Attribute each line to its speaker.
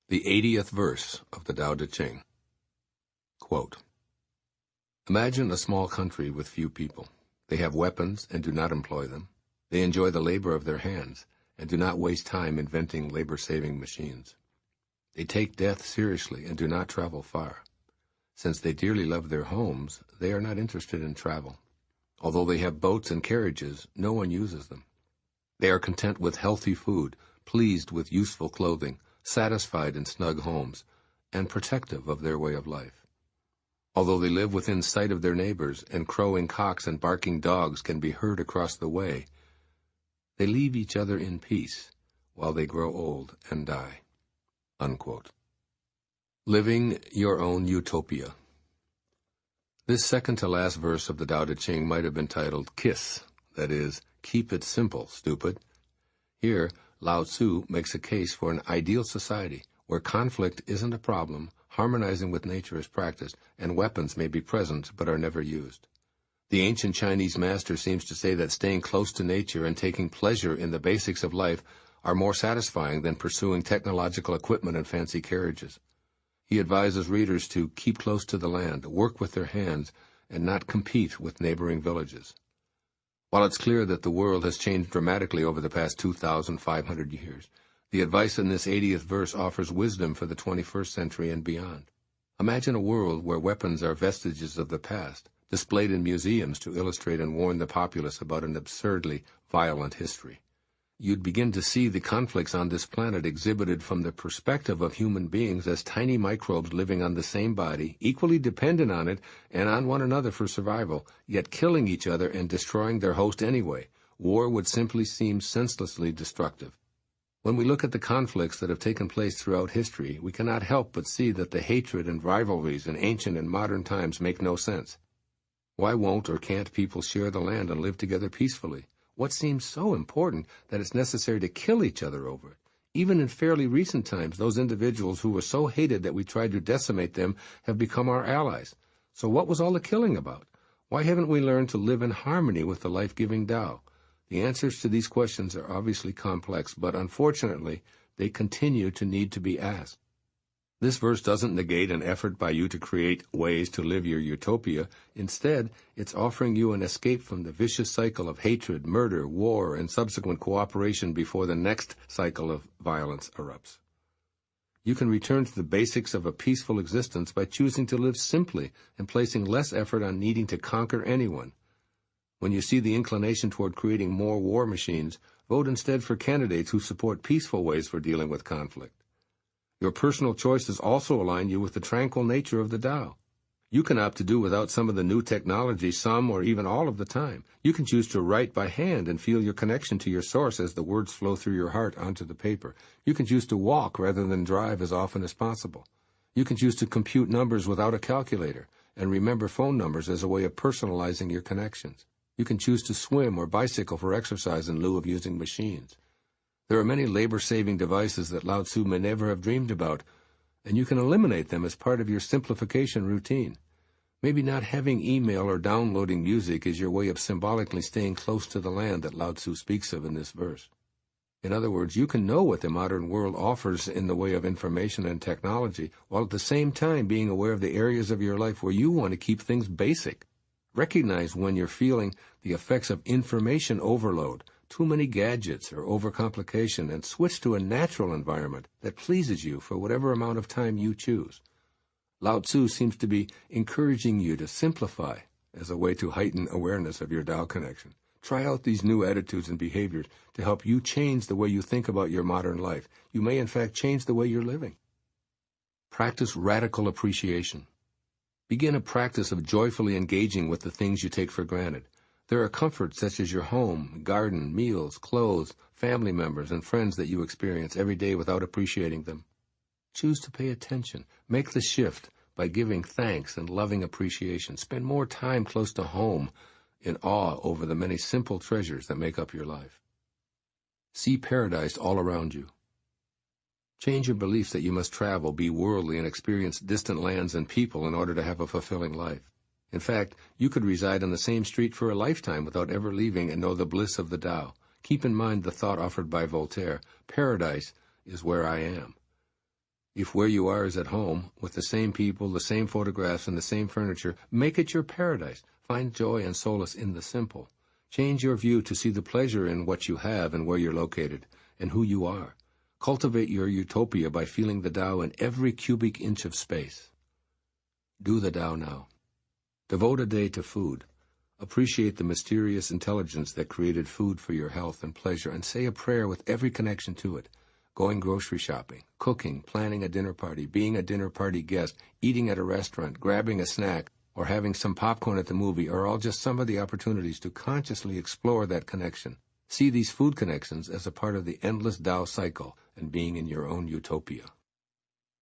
Speaker 1: The 80th verse of the Tao Te Ching. Quote, Imagine a small country with few people. They have weapons and do not employ them. They enjoy the labor of their hands and do not waste time inventing labor-saving machines. They take death seriously and do not travel far. Since they dearly love their homes, they are not interested in travel. Although they have boats and carriages, no one uses them. They are content with healthy food, pleased with useful clothing, satisfied in snug homes, and protective of their way of life. Although they live within sight of their neighbors, and crowing cocks and barking dogs can be heard across the way, they leave each other in peace while they grow old and die. Unquote. Living your own utopia. This second-to-last verse of the Tao Te Ching might have been titled KISS, that is, Keep It Simple, Stupid. Here, Lao Tzu makes a case for an ideal society where conflict isn't a problem, harmonizing with nature is practiced, and weapons may be present but are never used. The ancient Chinese master seems to say that staying close to nature and taking pleasure in the basics of life are more satisfying than pursuing technological equipment and fancy carriages. He advises readers to keep close to the land, work with their hands, and not compete with neighboring villages. While it's clear that the world has changed dramatically over the past 2,500 years, the advice in this 80th verse offers wisdom for the 21st century and beyond. Imagine a world where weapons are vestiges of the past, displayed in museums to illustrate and warn the populace about an absurdly violent history. You'd begin to see the conflicts on this planet exhibited from the perspective of human beings as tiny microbes living on the same body, equally dependent on it and on one another for survival, yet killing each other and destroying their host anyway. War would simply seem senselessly destructive. When we look at the conflicts that have taken place throughout history, we cannot help but see that the hatred and rivalries in ancient and modern times make no sense. Why won't or can't people share the land and live together peacefully? What seems so important that it's necessary to kill each other over it? Even in fairly recent times, those individuals who were so hated that we tried to decimate them have become our allies. So what was all the killing about? Why haven't we learned to live in harmony with the life-giving Tao? The answers to these questions are obviously complex, but unfortunately, they continue to need to be asked. This verse doesn't negate an effort by you to create ways to live your utopia. Instead, it's offering you an escape from the vicious cycle of hatred, murder, war, and subsequent cooperation before the next cycle of violence erupts. You can return to the basics of a peaceful existence by choosing to live simply and placing less effort on needing to conquer anyone. When you see the inclination toward creating more war machines, vote instead for candidates who support peaceful ways for dealing with conflict. Your personal choices also align you with the tranquil nature of the Tao. You can opt to do without some of the new technology some or even all of the time. You can choose to write by hand and feel your connection to your source as the words flow through your heart onto the paper. You can choose to walk rather than drive as often as possible. You can choose to compute numbers without a calculator and remember phone numbers as a way of personalizing your connections. You can choose to swim or bicycle for exercise in lieu of using machines. There are many labor-saving devices that Lao Tzu may never have dreamed about, and you can eliminate them as part of your simplification routine. Maybe not having email or downloading music is your way of symbolically staying close to the land that Lao Tzu speaks of in this verse. In other words, you can know what the modern world offers in the way of information and technology, while at the same time being aware of the areas of your life where you want to keep things basic. Recognize when you're feeling the effects of information overload, too many gadgets or overcomplication, and switch to a natural environment that pleases you for whatever amount of time you choose. Lao Tzu seems to be encouraging you to simplify as a way to heighten awareness of your Tao connection. Try out these new attitudes and behaviors to help you change the way you think about your modern life. You may, in fact, change the way you're living. Practice radical appreciation. Begin a practice of joyfully engaging with the things you take for granted. There are comforts such as your home, garden, meals, clothes, family members, and friends that you experience every day without appreciating them. Choose to pay attention. Make the shift by giving thanks and loving appreciation. Spend more time close to home in awe over the many simple treasures that make up your life. See paradise all around you. Change your beliefs that you must travel, be worldly, and experience distant lands and people in order to have a fulfilling life. In fact, you could reside on the same street for a lifetime without ever leaving and know the bliss of the Tao. Keep in mind the thought offered by Voltaire, paradise is where I am. If where you are is at home, with the same people, the same photographs, and the same furniture, make it your paradise. Find joy and solace in the simple. Change your view to see the pleasure in what you have and where you're located, and who you are. Cultivate your utopia by feeling the Tao in every cubic inch of space. Do the Tao now. Devote a day to food. Appreciate the mysterious intelligence that created food for your health and pleasure, and say a prayer with every connection to it. Going grocery shopping, cooking, planning a dinner party, being a dinner party guest, eating at a restaurant, grabbing a snack, or having some popcorn at the movie are all just some of the opportunities to consciously explore that connection. See these food connections as a part of the endless Tao cycle and being in your own utopia.